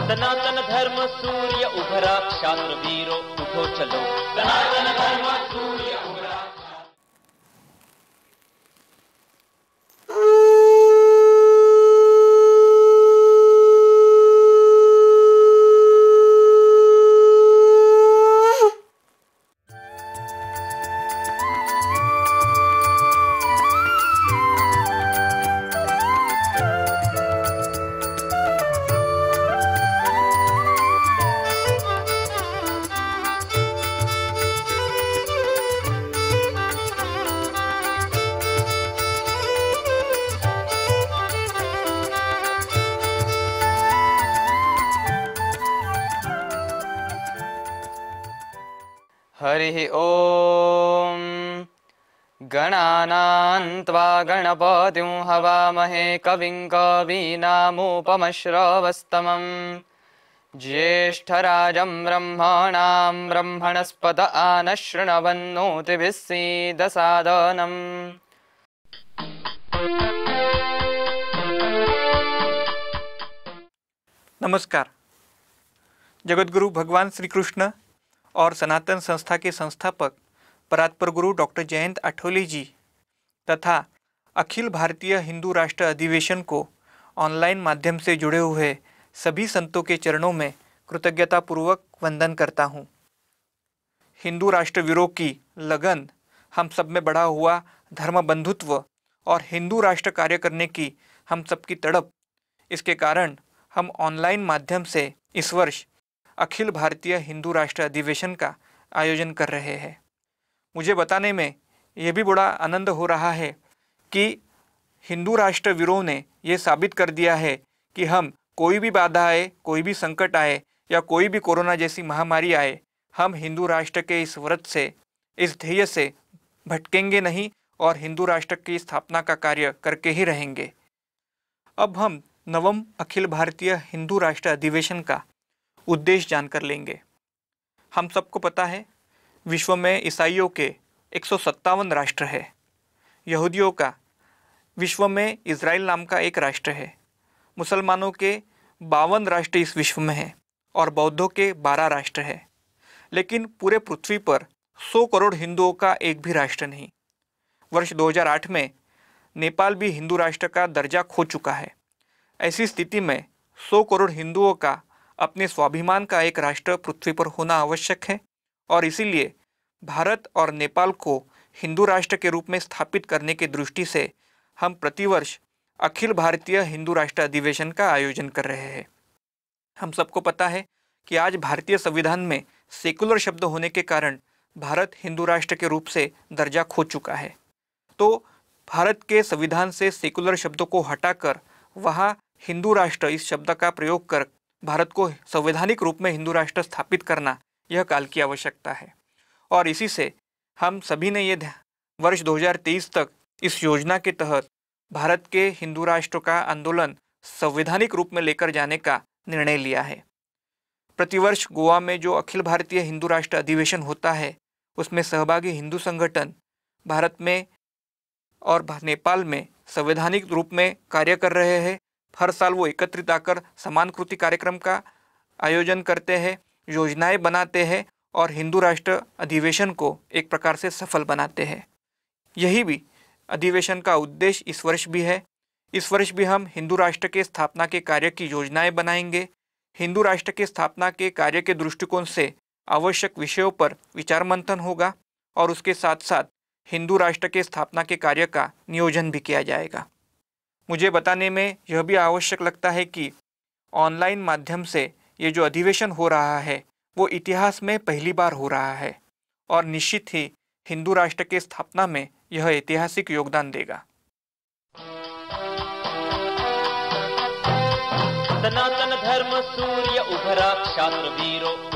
सनातन धर्म सूर्य उभरा, क्षात्र वीरो उठो चलो। सनातन धर्म सूर्य उभरा। हरिः ॐ। गणानां त्वा गणपतिं हवामहे कविं कवीनामुपमश्रवस्तमं ज्येष्ठराजं ब्रह्मणां ब्रह्मणस्पत आनशृण्वन्नोतिभिः सीदसादनम्। नमस्कार। जगतगुरु भगवान श्री कृष्ण और सनातन संस्था के संस्थापक परात्पर गुरु डॉक्टर जयंत आठवले जी तथा अखिल भारतीय हिंदू राष्ट्र अधिवेशन को ऑनलाइन माध्यम से जुड़े हुए सभी संतों के चरणों में कृतज्ञतापूर्वक वंदन करता हूँ। हिंदू राष्ट्रवीरों की लगन, हम सब में बढ़ा हुआ धर्म बंधुत्व और हिंदू राष्ट्र कार्य करने की हम सबकी तड़प, इसके कारण हम ऑनलाइन माध्यम से इस वर्ष अखिल भारतीय हिंदू राष्ट्र अधिवेशन का आयोजन कर रहे हैं। मुझे बताने में यह भी बड़ा आनंद हो रहा है कि हिंदू राष्ट्र वीरों ने ये साबित कर दिया है कि हम कोई भी बाधा आए, कोई भी संकट आए या कोई भी कोरोना जैसी महामारी आए, हम हिंदू राष्ट्र के इस व्रत से, इस ध्येय से भटकेंगे नहीं और हिंदू राष्ट्र की स्थापना का कार्य करके ही रहेंगे। अब हम नवम अखिल भारतीय हिंदू राष्ट्र अधिवेशन का उद्देश्य जानकर लेंगे। हम सबको पता है, विश्व में ईसाइयों के 157 राष्ट्र है, यहूदियों का विश्व में इज़राइल नाम का एक राष्ट्र है, मुसलमानों के 52 राष्ट्र इस विश्व में हैं और बौद्धों के 12 राष्ट्र है। लेकिन पूरे पृथ्वी पर 100 करोड़ हिंदुओं का एक भी राष्ट्र नहीं। वर्ष 2008 में नेपाल भी हिंदू राष्ट्र का दर्जा खो चुका है। ऐसी स्थिति में 100 करोड़ हिंदुओं का अपने स्वाभिमान का एक राष्ट्र पृथ्वी पर होना आवश्यक है और इसीलिए भारत और नेपाल को हिंदू राष्ट्र के रूप में स्थापित करने की दृष्टि से हम प्रतिवर्ष अखिल भारतीय हिंदू राष्ट्र अधिवेशन का आयोजन कर रहे हैं। हम सबको पता है कि आज भारतीय संविधान में सेकुलर शब्द होने के कारण भारत हिंदू राष्ट्र के रूप से दर्जा खो चुका है। तो भारत के संविधान से सेकुलर शब्दों को हटाकर वहाँ हिंदू राष्ट्र इस शब्द का प्रयोग कर भारत को संवैधानिक रूप में हिंदू राष्ट्र स्थापित करना, यह काल की आवश्यकता है। और इसी से हम सभी ने ये वर्ष 2023 तक इस योजना के तहत भारत के हिंदू राष्ट्र का आंदोलन संवैधानिक रूप में लेकर जाने का निर्णय लिया है। प्रतिवर्ष गोवा में जो अखिल भारतीय हिंदू राष्ट्र अधिवेशन होता है, उसमें सहभागी हिंदू संगठन भारत में और नेपाल में संवैधानिक रूप में कार्य कर रहे हैं। हर साल वो एकत्रित आकर समानकृति कार्यक्रम का आयोजन करते हैं, योजनाएं बनाते हैं और हिंदू राष्ट्र अधिवेशन को एक प्रकार से सफल बनाते हैं। यही भी अधिवेशन का उद्देश्य इस वर्ष भी है। इस वर्ष भी हम हिंदू राष्ट्र के स्थापना के कार्य की योजनाएं बनाएंगे। हिंदू राष्ट्र के स्थापना के कार्य के दृष्टिकोण से आवश्यक विषयों पर विचार मंथन होगा और उसके साथ साथ हिंदू राष्ट्र के स्थापना के कार्य का नियोजन भी किया जाएगा। मुझे बताने में यह भी आवश्यक लगता है कि ऑनलाइन माध्यम से ये जो अधिवेशन हो रहा है वो इतिहास में पहली बार हो रहा है और निश्चित ही हिंदू राष्ट्र के स्थापना में यह ऐतिहासिक योगदान देगा। सनातन धर्म सूर्य उभरा, क्षात्र वीरो